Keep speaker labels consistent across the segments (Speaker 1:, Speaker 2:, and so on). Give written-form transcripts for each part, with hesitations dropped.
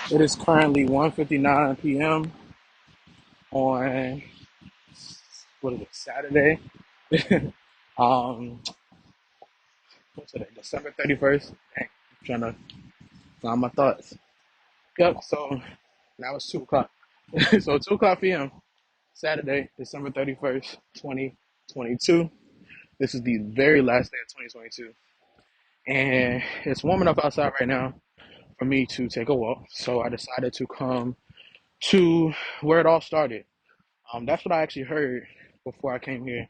Speaker 1: It is currently 1:59 p.m. on what is it, Saturday? um, what's today? December 31st. Dang, I'm trying to find my thoughts. Yep. So now it's 2 o'clock. So 2 o'clock p.m. Saturday, December 31st, 2022. This is the very last day of 2022, and it's warm enough outside right now for me to take a walk. So I decided to come to where it all started. That's what I actually heard before I came here.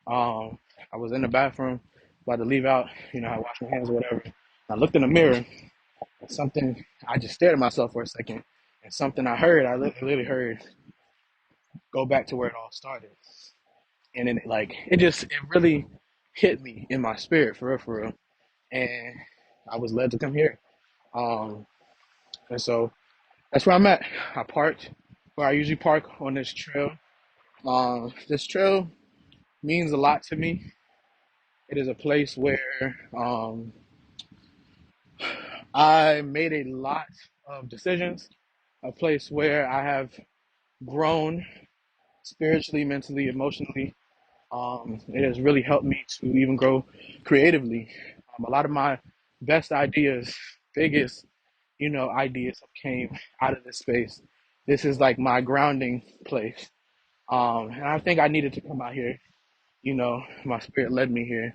Speaker 1: I was in the bathroom, about to leave out. I washed my hands or whatever. I looked in the mirror, and something, I just stared at myself for a second, and something I heard, I literally heard, go back to where it all started. And then, like, it really hit me in my spirit, for real, for real. And I was led to come here. Um, and so that's where I'm at. I parked where I usually park on this trail. This trail means a lot to me. It is a place where I made a lot of decisions, a place where I have grown spiritually, mentally, emotionally. It has really helped me to even grow creatively. A lot of my best ideas, biggest, ideas came out of this space. This is like my grounding place. And I think I needed to come out here. My spirit led me here.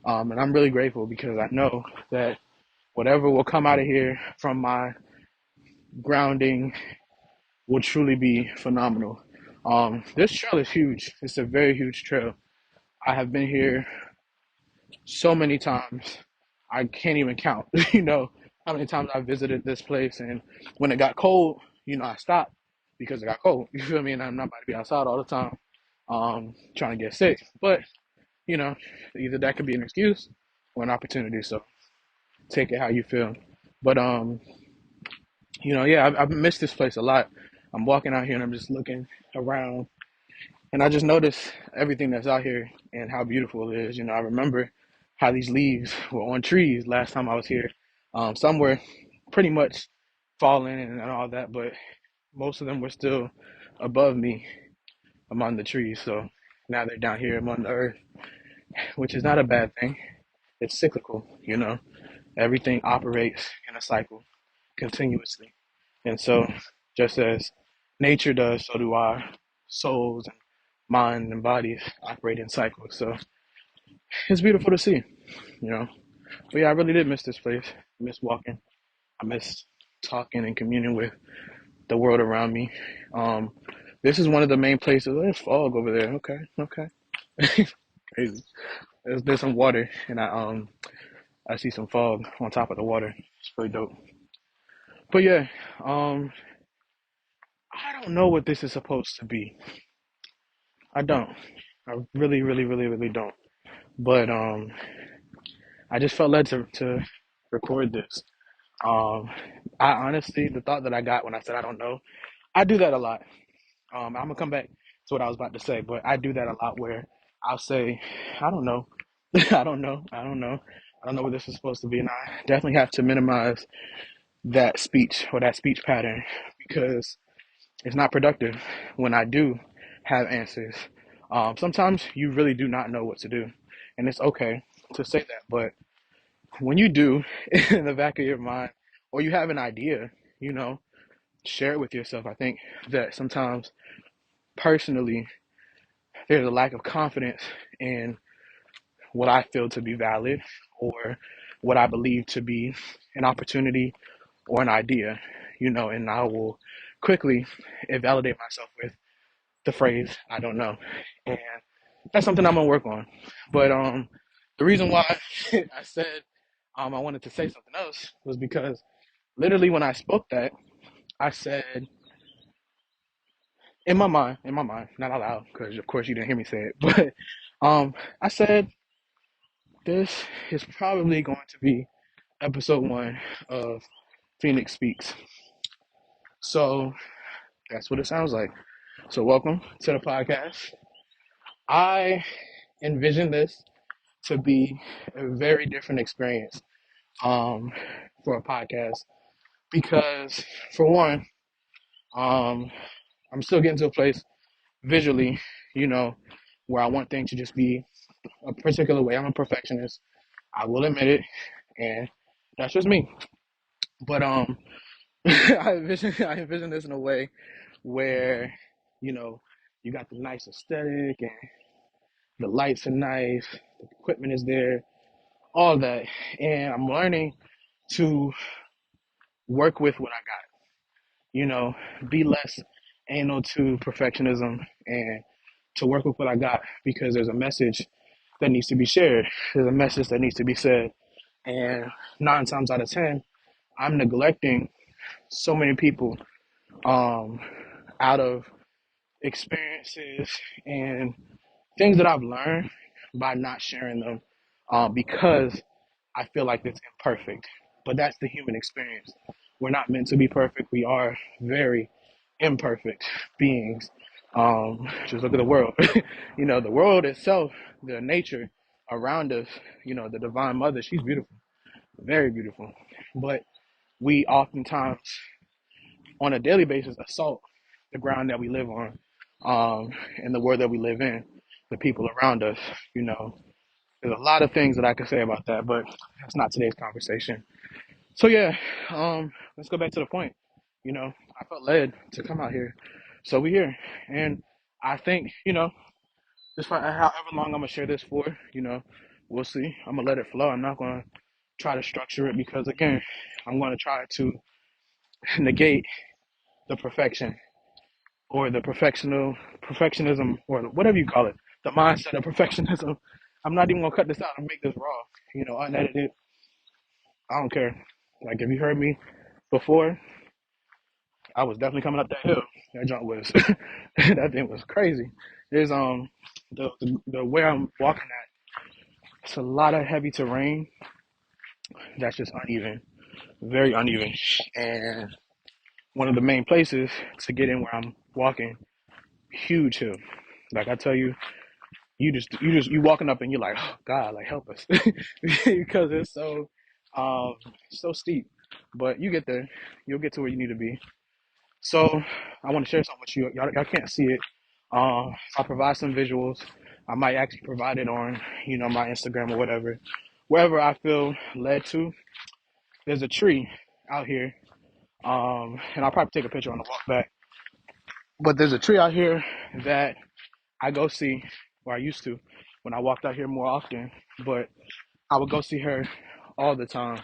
Speaker 1: And I'm really grateful because I know that whatever will come out of here from my grounding will truly be phenomenal. This trail is huge. It's a very huge trail. I have been here so many times. I can't even count, how many times I visited this place. And when it got cold, I stopped because it got cold. You feel me? And I'm not about to be outside all the time, trying to get sick. But, you know, either that could be an excuse or an opportunity. So take it how you feel. But, yeah, I've missed this place a lot. I'm walking out here and I'm just looking around, and I just notice everything that's out here and how beautiful it is. I remember how these leaves were on trees last time I was here. Some were pretty much falling and all that, but most of them were still above me among the trees. So now they're down here among the earth, which is not a bad thing. It's cyclical. Everything operates in a cycle continuously. And so, just as nature does, so do our souls and mind and bodies operate in cycles. So, it's beautiful to see, you know. But yeah, I really did miss this place. I miss walking. I miss talking and communing with the world around me. Um, this is one of the main places. There's fog over there. Okay, okay. Crazy. There's some water, and I see some fog on top of the water. It's pretty dope. But yeah, um, I don't know what this is supposed to be. I don't. I really, really, really, really don't. But I just felt led to record this. Um, I honestly, the thought that I got when I said I don't know, I do that a lot. I'm gonna come back to what I was about to say, but I do that a lot where I'll say, I don't know, I don't know, I don't know, I don't know what this is supposed to be, and I definitely have to minimize that speech or that speech pattern because it's not productive when I do have answers. Sometimes you really do not know what to do, and it's okay to say that. But when you do, in the back of your mind, or you have an idea, you know, share it with yourself. I think that sometimes personally, there's a lack of confidence in what I feel to be valid or what I believe to be an opportunity or an idea, and I will quickly invalidate myself with the phrase "I don't know," and that's something I'm gonna work on. But the reason why I said I wanted to say something else was because literally when I spoke that, I said in my mind, not out loud, because of course you didn't hear me say it, but I said this is probably going to be episode 1 of Phoenix Speaks. So that's what it sounds like. So welcome to the podcast. I envision this to be a very different experience for a podcast because for one, um, I'm still getting to a place visually, you know, where I want things to just be a particular way. I'm a perfectionist. I will admit it, and that's just me. But I envision this in a way where, you know, you got the nice aesthetic and the lights are nice, the equipment is there, all that, and I'm learning to work with what I got. You know, be less anal to perfectionism and to work with what I got because there's a message that needs to be shared. There's a message that needs to be said. And 9 times out of 10, I'm neglecting so many people um, out of experiences and things that I've learned by not sharing them because I feel like it's imperfect. But that's the human experience. We're not meant to be perfect. We are very imperfect beings. Just look at the world. The world itself, the nature around us, the divine mother, she's beautiful, very beautiful. But we oftentimes, on a daily basis, assault the ground that we live on, and the world that we live in, the people around us. You know, there's a lot of things that I could say about that, but that's not today's conversation. So yeah, let's go back to the point. I felt led to come out here, so we're here, and I think just for however long I'm gonna share this for, we'll see. I'm gonna let it flow. I'm not gonna try to structure it because again, I'm gonna try to negate the perfection or the perfectionism or whatever you call it, the mindset of perfectionism. I'm not even gonna cut this out and make this raw, unedited. I don't care. Like if you heard me before, I was definitely coming up that hill. That jump was that thing was crazy. There's the way I'm walking at, it's a lot of heavy terrain that's just uneven, very uneven. And one of the main places to get in where I'm walking, huge hill. Like I tell you, you walking up and you're like, oh God, like help us, because it's so steep. But you get there, you'll get to where you need to be. So I want to share something with you. Y'all can't see it. I'll provide some visuals. I might actually provide it on, my Instagram or whatever. Wherever I feel led to. There's a tree out here. And I'll probably take a picture on the walk back. But there's a tree out here that I go see, or I used to, when I walked out here more often. But I would go see her all the time.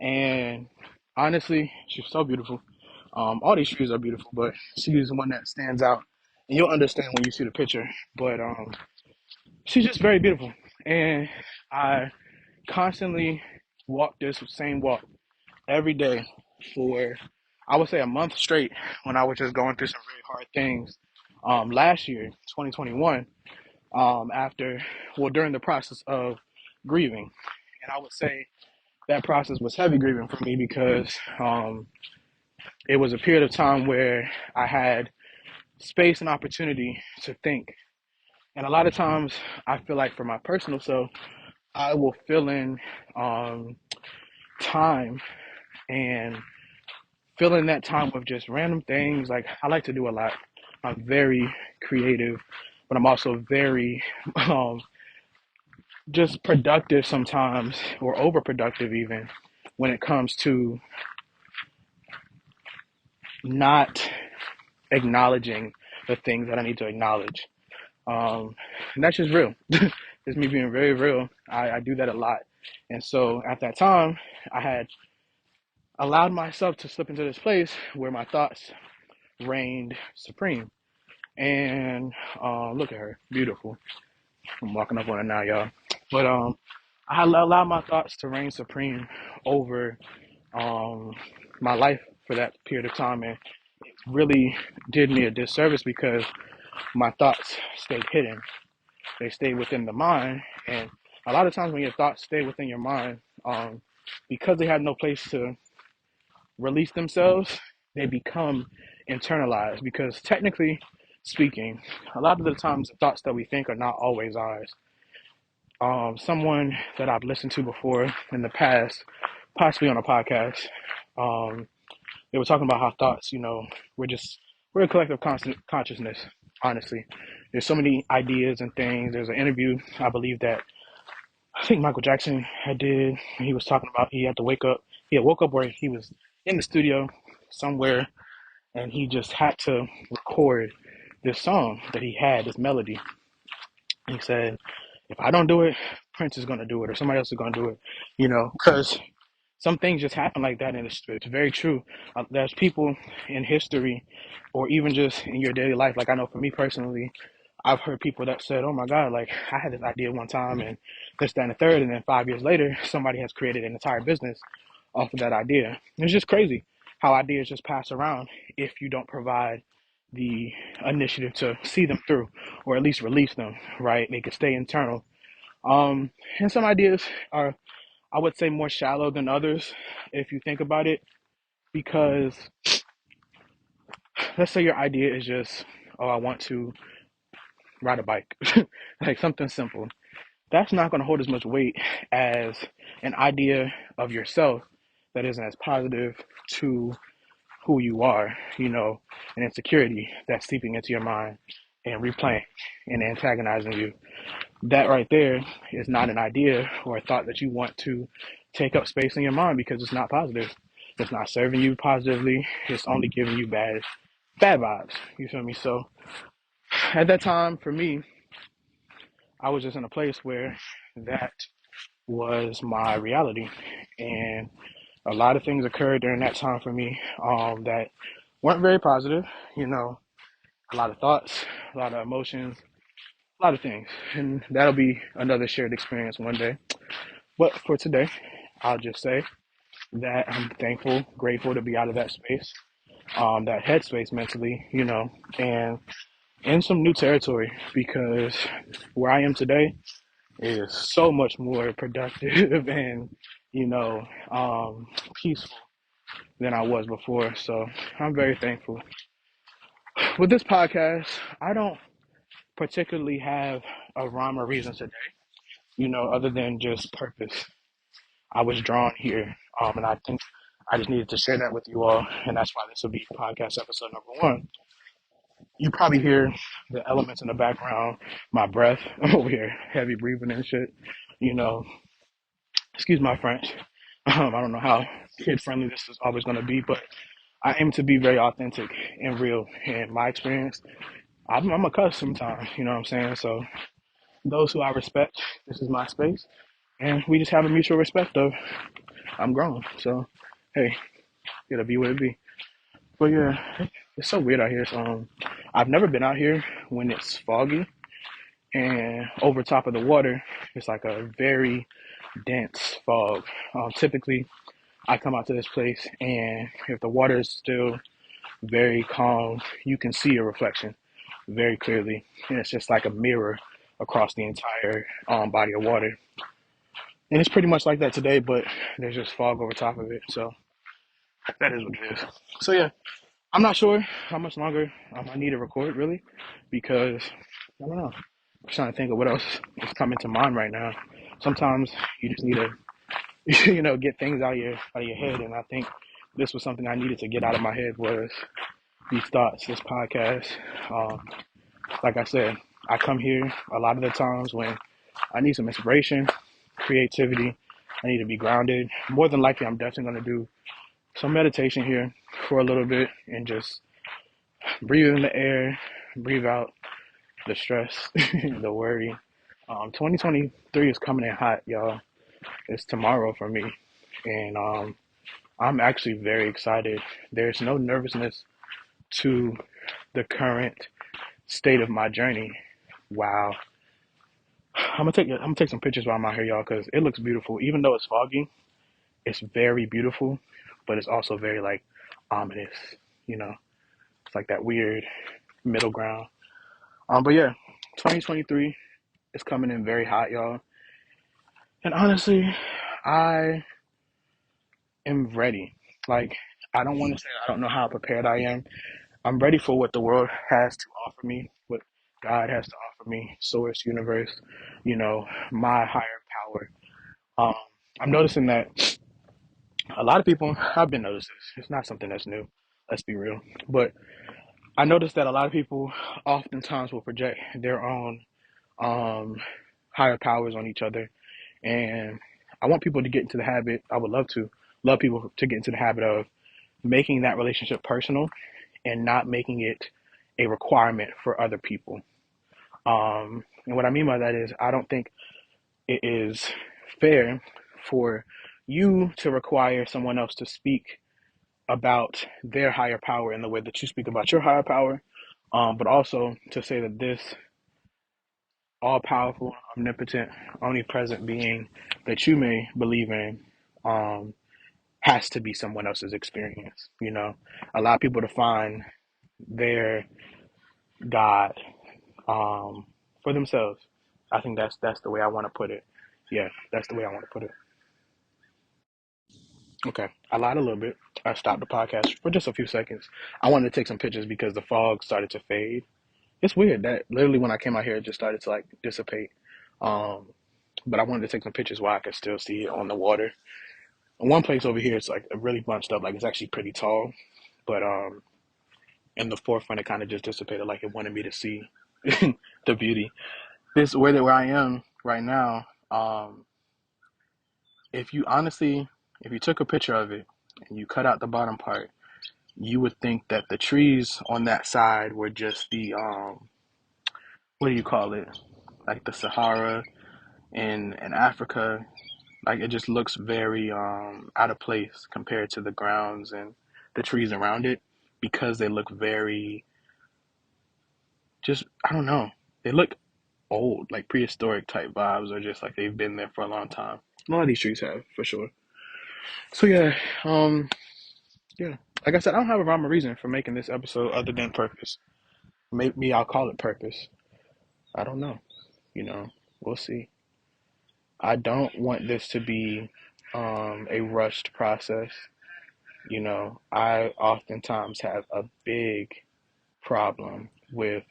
Speaker 1: And honestly, she's so beautiful. All these trees are beautiful, but she's the one that stands out. And you'll understand when you see the picture. But she's just very beautiful. And I constantly walk this same walk every day for, I would say, a month straight when I was just going through some really hard things. Last year, 2021, during the process of grieving. And I would say that process was heavy grieving for me because it was a period of time where I had space and opportunity to think. And a lot of times, I feel like for my personal self, I will fill in time and fill in that time with just random things. Like I like to do a lot. I'm very creative, but I'm also very just productive sometimes, or overproductive even, when it comes to not acknowledging the things that I need to acknowledge. And that's just real. It's me being very real. I do that a lot. And so at that time, I had allowed myself to slip into this place where my thoughts reigned supreme. And look at her, beautiful. I'm walking up on her now, y'all. But I allowed my thoughts to reign supreme over um, my life for that period of time. And it really did me a disservice because my thoughts stayed hidden. They stay within the mind. And a lot of times when your thoughts stay within your mind, because they have no place to release themselves, they become internalized. Because technically speaking, a lot of the times the thoughts that we think are not always ours. Someone that I've listened to before in the past, possibly on a podcast, they were talking about how thoughts, we're just we're a collective consciousness. Honestly, there's so many ideas and things. There's an interview I believe that I think Michael Jackson had did. He was talking about he had to wake up. He had woke up where he was in the studio somewhere, and he just had to record this song that he had, this melody. He said, "If I don't do it, Prince is gonna do it, or somebody else is gonna do it." Because some things just happen like that, and it's very true. There's people in history, or even just in your daily life. Like I know for me personally, I've heard people that said, "Oh my God, like I had this idea one time, and this, that, and the third, and then 5 years later, somebody has created an entire business off of that idea." And it's just crazy how ideas just pass around if you don't provide the initiative to see them through, or at least release them. Right? They could stay internal. And some ideas are, I would say, more shallow than others if you think about it, because let's say your idea is just, "Oh, I want to ride a bike," like something simple. That's not going to hold as much weight as an idea of yourself that isn't as positive to who you are, an insecurity that's seeping into your mind and replaying and antagonizing you. That right there is not an idea or a thought that you want to take up space in your mind, because it's not positive. It's not serving you positively. It's only giving you bad vibes. You feel me? So at that time, for me, I was just in a place where that was my reality, and a lot of things occurred during that time for me that weren't very positive. You know, a lot of thoughts, a lot of emotions, a lot of things, and that'll be another shared experience one day. But for today, I'll just say that I'm thankful, grateful to be out of that space, that headspace mentally, and in some new territory, because where I am today is so much more productive and, you know, um, peaceful than I was before. So I'm very thankful. With this podcast, I don't particularly have a rhyme or reason today, other than just purpose. I was drawn here, and I think I just needed to share that with you all, and that's why this will be podcast episode number 1. You probably hear the elements in the background, my breath. I'm over here heavy breathing and shit. You know, excuse my French. I don't know how kid friendly this is always going to be, but I aim to be very authentic and real. In my experience, I'm a cuss sometimes. You know what I'm saying? So those who I respect, this is my space, and we just have a mutual respect of I'm grown. So hey, it'll be what it be. But yeah, it's so weird out here. So I've never been out here when it's foggy, and over top of the water, it's like a very dense fog. Typically, I come out to this place, and if the water is still very calm, you can see a reflection very clearly, and it's just like a mirror across the entire body of water. And it's pretty much like that today, but there's just fog over top of it. So that is what it is. So yeah, I'm not sure how much longer I need to record really, because I don't know. I'm trying to think of what else is coming to mind right now. Sometimes you just need to, get things out of your head, and I think this was something I needed to get out of my head, was these thoughts, this podcast. Um, like I said, I come here a lot of the times when I need some inspiration, creativity. I need to be grounded. More than likely, I'm definitely going to do some meditation here for a little bit and just breathe in the air, breathe out the stress, the worry. 2023 is coming in hot, y'all. It's tomorrow for me, and I'm actually very excited. There's no nervousness to the current state of my journey. Wow. I'm gonna take some pictures while I'm out here, y'all, because it looks beautiful. Even though it's foggy, it's very beautiful, but it's also very like ominous. You know, it's like that weird middle ground. But yeah, 2023 is coming in very hot, y'all. And honestly, I am ready. Like, I don't want to say I don't know how prepared I am. I'm ready for what the world has to offer me, what God has to offer me, source, universe, my higher power. Um, I'm noticing that A lot of people, I've been noticing this. It's not something that's new. Let's be real. But I noticed that a lot of people oftentimes will project their own um, higher powers on each other. And I want people to get into the habit, I would love people to get into the habit of making that relationship personal and not making it a requirement for other people. And what I mean by that is, I don't think it is fair for you to require someone else to speak about their higher power in the way that you speak about your higher power, but also to say that this all powerful, omnipotent, omnipresent being that you may believe in um, has to be someone else's experience. You know, allow people to find their God for themselves. I think that's the way I want to put it. Yeah, that's the way I want to put it. Okay, I lied a little bit. I stopped the podcast for just a few seconds. I wanted to take some pictures because the fog started to fade. It's weird that literally when I came out here, it just started to like dissipate. Um, but I wanted to take some pictures while I could still see it on the water. And one place over here, it's like really bunched up, like it's actually pretty tall. But in the forefront, it kind of just dissipated, like it wanted me to see the beauty. This where I am right now. If you honestly, if you took a picture of it and you cut out the bottom part, you would think that the trees on that side were just the what do you call it? Like the Sahara in Africa. Like it just looks very out of place compared to the grounds and the trees around it because they look very just I don't know. They look old, like prehistoric type vibes, or just like they've been there for a long time. A lot of these trees have for sure. So yeah, um, yeah. Like I said, I don't have a rhyme or reason for making this episode other than purpose. Maybe I'll call it purpose. I don't know. You know, we'll see. I don't want this to be a rushed process. You know, I oftentimes have a big problem with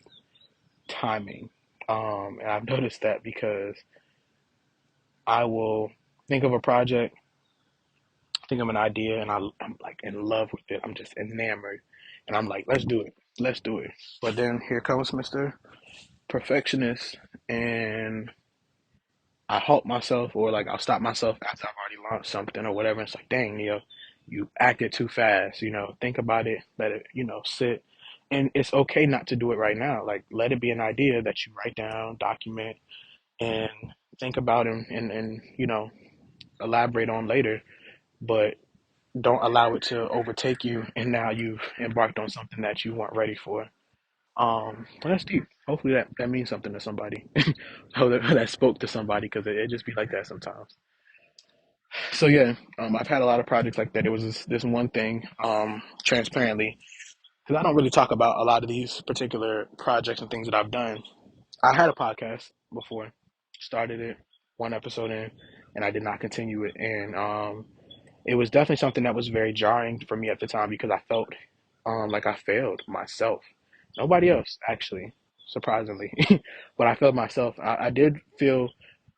Speaker 1: timing. And I've noticed that because I will think of a project, think of an idea, and I'm like in love with it. I'm just enamored. And I'm like, let's do it. Let's do it. But then here comes Mr. Perfectionist, and I halt myself or like I'll stop myself after I've already launched something or whatever. It's like, dang, you acted too fast. You know, think about it, let it, sit. And it's okay not to do it right now. Like, let it be an idea that you write down, document, and think about and elaborate on later. But don't allow it to overtake you. And now you've embarked on something that you weren't ready for. Well, that's deep. Hopefully that means something to somebody. Hope that spoke to somebody because it just be like that sometimes. So yeah, I've had a lot of projects like that. It was this one thing, transparently, because I don't really talk about a lot of these particular projects and things that I've done. I had a podcast before, started it, one episode in, and I did not continue it. And it was definitely something that was very jarring for me at the time because I felt like I failed myself. Nobody else, actually, surprisingly, but I failed myself. I did feel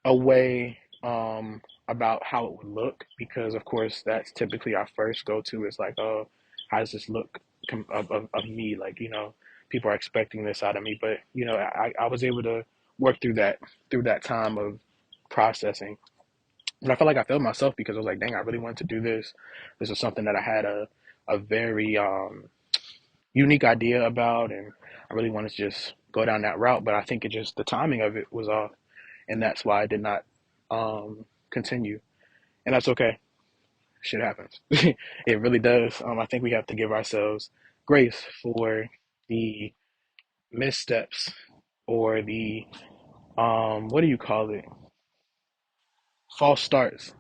Speaker 1: a way about how it would look because, of course, that's typically our first go to is like, oh, how does this look of me? Like, people are expecting this out of me, but I was able to work through that time of processing. And I felt like I failed myself because I was like, dang, I really wanted to do this. This is something that I had a very unique idea about, and I really wanted to just go down that route. But I think it just the timing of it was off, and that's why I did not continue. And that's okay. Shit happens. It really does. I think we have to give ourselves grace for the missteps or the what do you call it? False starts.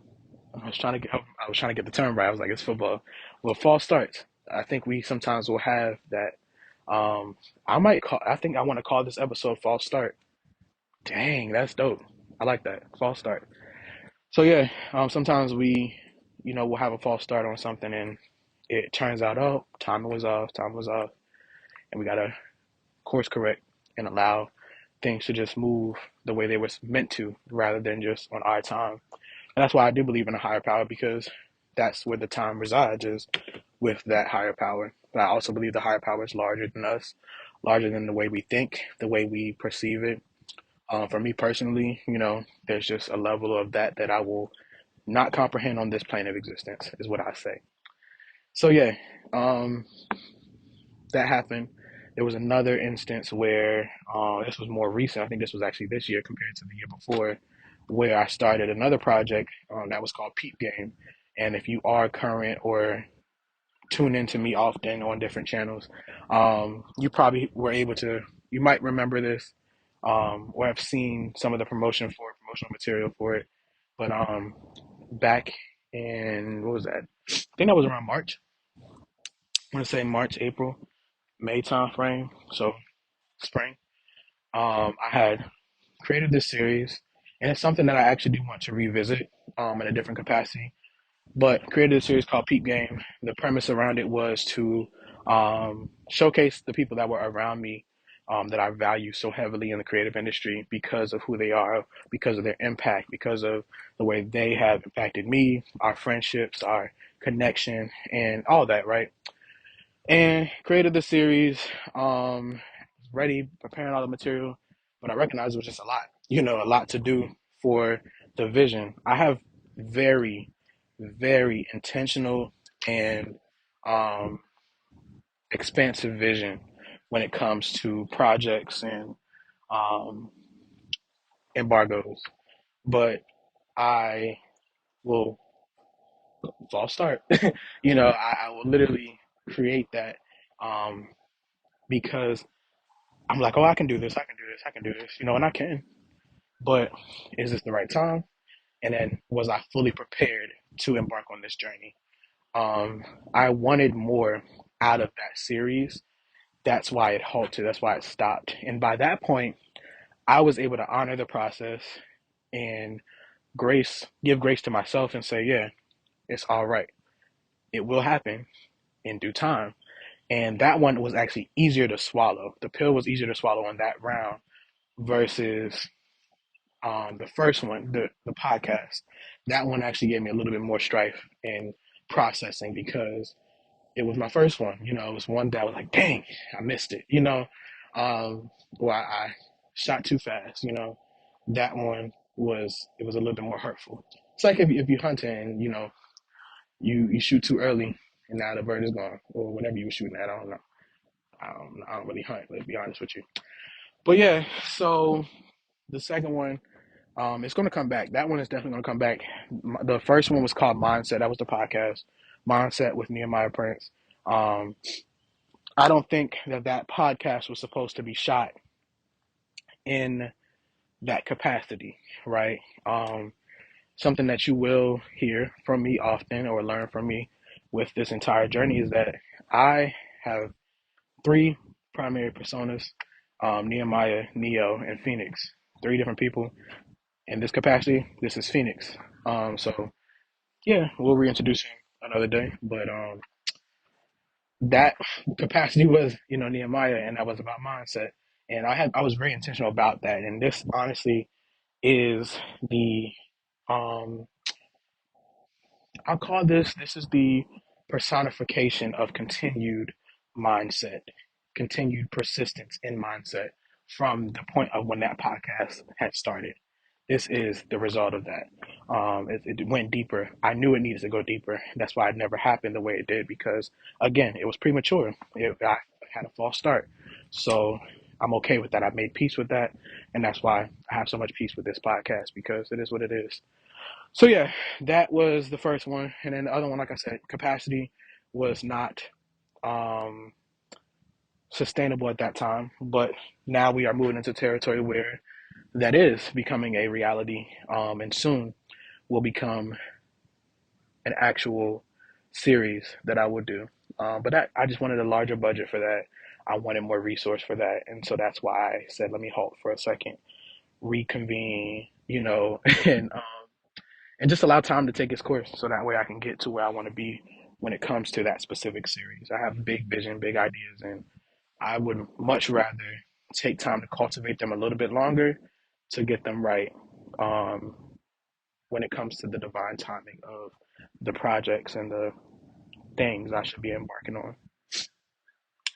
Speaker 1: I was trying to get the term right. I was like, it's football. Well, false starts. I think we sometimes will have that. Um, I think I want to call this episode "False Start." Dang, that's dope. I like that false start. So yeah, sometimes we'll have a false start on something, and it turns out, oh, time was off, and we gotta course correct and allow things to just move the way they were meant to, rather than just on our time. And that's why I do believe in a higher power because that's where the time resides, is with that higher power. But I also believe the higher power is larger than us, larger than the way we think, the way we perceive it. For me personally, there's just a level of that I will not comprehend on this plane of existence, is what I say. So yeah, um, that happened. There was another instance where this was more recent. I think this was actually this year compared to the year before, where I started another project that was called Peep Game. And if you are current or tune into me often on different channels, you probably were able to, you might remember this, or have seen some of the promotional material for it. But back in, what was that? I think that was around March. I want to say March, April, May time frame. So spring. I had created this series, and it's something that I actually do want to revisit in a different capacity. But created a series called Peep Game. The premise around it was to showcase the people that were around me, that I value so heavily in the creative industry because of who they are, because of their impact, because of the way they have impacted me, our friendships, our connection, and all that, right? And created the series, ready, preparing all the material, but I recognized it was just a lot, a lot to do for the vision. I have very, very intentional and um, expansive vision when it comes to projects and um, embargoes, but I will false start. I will literally create that um, because I'm like, oh, I can do this, I can do this, I can do this, and I can. But is this the right time? And then was I fully prepared to embark on this journey? Um, I wanted more out of that series. That's why it halted. That's why it stopped. And by that point, I was able to honor the process and give grace to myself and say, yeah, it's all right. It will happen in due time. And that one was actually easier to swallow. The pill was easier to swallow on that round versus the first one, the podcast. That one actually gave me a little bit more strife and processing because it was my first one. It was one that was like, dang, I missed it. Or I shot too fast. That one was a little bit more hurtful. It's like if you hunt and you shoot too early and now the bird is gone or whatever you were shooting at. I don't know. I don't really hunt. Let's be honest with you. But yeah, so the second one, it's going to come back. That one is definitely going to come back. The first one was called Mindset. That was the podcast, Mindset with Nehemiah Prince. Um, I don't think that podcast was supposed to be shot in that capacity, right? Something that you will hear from me often or learn from me with this entire journey is that I have three primary personas: Nehemiah, Neo, and Phenix. Three different people. In this capacity, this is Phenix. So yeah, we'll reintroduce him another day. But that capacity was, Nehemiah, and that was about mindset. And I was very intentional about that. And this honestly is the um I'll call this is the personification of continued mindset, continued persistence in mindset from the point of when that podcast had started. This is the result of that. It went deeper. I knew it needed to go deeper. That's why it never happened the way it did because, again, it was premature. I had a false start. So I'm okay with that. I made peace with that. And that's why I have so much peace with this podcast because it is what it is. So yeah, that was the first one, and then the other one, like I said, capacity was not um, sustainable at that time. But now we are moving into territory where that is becoming a reality, and soon will become an actual series that I would do. But I just wanted a larger budget for that. I wanted more resource for that, and so that's why I said, let me halt for a second, reconvene, and just allow time to take its course so that way I can get to where I want to be when it comes to that specific series. I have big vision, big ideas, and I would much rather take time to cultivate them a little bit longer to get them right, um, when it comes to the divine timing of the projects and the things I should be embarking on.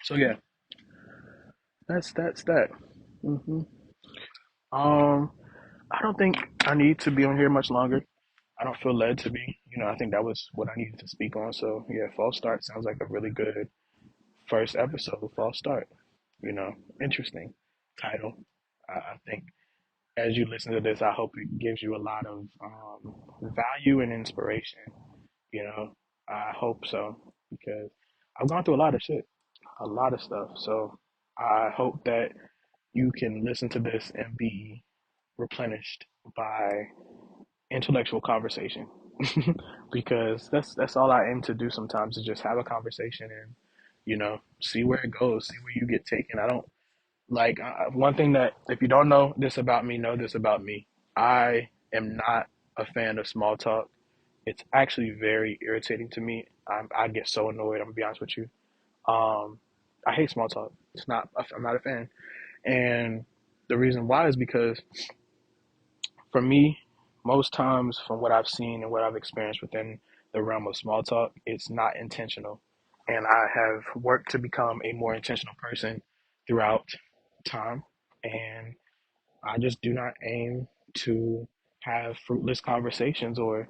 Speaker 1: So yeah, that's that. hmm Um, I don't think I need to be on here much longer. I don't feel led to be. I think that was what I needed to speak on. So yeah, false start sounds like a really good first episode. False start. Interesting title. I think as you listen to this, I hope it gives you a lot of value and inspiration. I hope so because I've gone through a lot of shit, a lot of stuff. So I hope that you can listen to this and be replenished by intellectual conversation because that's all I aim to do sometimes is just have a conversation and see where it goes, see where you get taken. I don't like one thing that if you don't know this about me. I am not a fan of small talk. It's actually very irritating to me. I get so annoyed. I'm gonna be honest with you. Um, I hate small talk. I'm not a fan, and the reason why is because for me, most times from what I've seen and what I've experienced within the realm of small talk, it's not intentional. And I have worked to become a more intentional person throughout time. And I just do not aim to have fruitless conversations or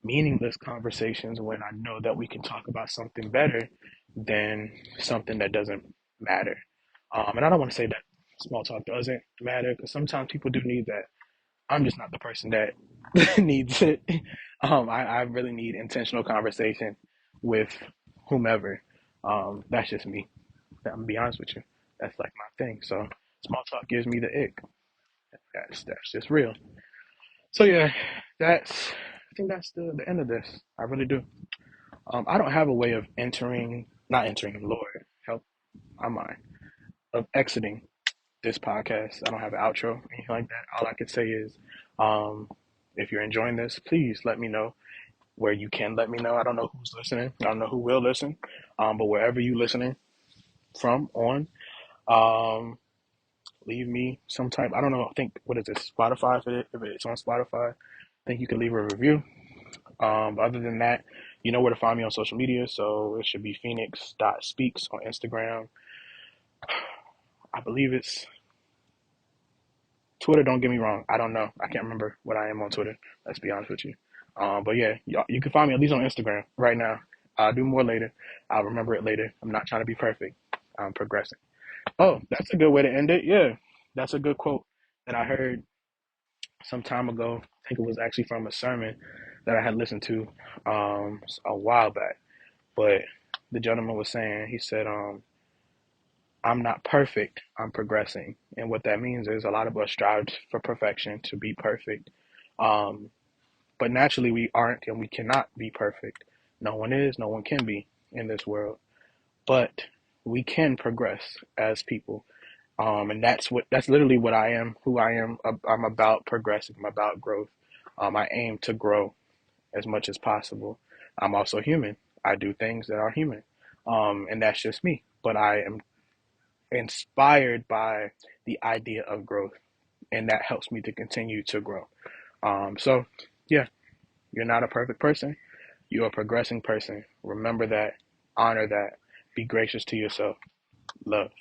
Speaker 1: meaningless conversations when I know that we can talk about something better than something that doesn't matter. And I don't want to say that small talk doesn't matter because sometimes people do need that. I'm just not the person that needs it. I really need intentional conversation with whomever. That's just me. I'm gonna be honest with you. That's like my thing. So small talk gives me the ick. That's just real. So yeah, I think that's the end of this. I really do. I don't have a way of not entering, Lord help my mind, of exiting this podcast. I don't have an outro, anything like that. All I could say is, um, if you're enjoying this, please let me know where you can let me know. I don't know who's listening. I don't know who will listen. But wherever you listening from on, um, leave me some type. I don't know. I think what is this Spotify? If it's on Spotify, I think you can leave a review. But other than that, you know where to find me on social media. So it should be Phenix.speaks on Instagram. I believe it's Twitter. Don't get me wrong. I don't know. I can't remember what I am on Twitter. Let's be honest with you. But yeah, you can find me at least on Instagram right now. I'll do more later. I'll remember it later. I'm not trying to be perfect. I'm progressing. Oh, that's a good way to end it. Yeah, that's a good quote that I heard some time ago. I think it was actually from a sermon that I had listened to a while back. But the gentleman was saying, he said, I'm not perfect, I'm progressing. And what that means is a lot of us strive for perfection, to be perfect. Um, but naturally, we aren't and we cannot be perfect. No one is, no one can be in this world. But we can progress as people. And that's literally what I am, who I am. I'm about progressing, I'm about growth. I aim to grow as much as possible. I'm also human. I do things that are human. And that's just me. But I am inspired by the idea of growth, and that helps me to continue to grow. So, yeah, you're not a perfect person. You're a progressing person. Remember that, honor that, be gracious to yourself. Love.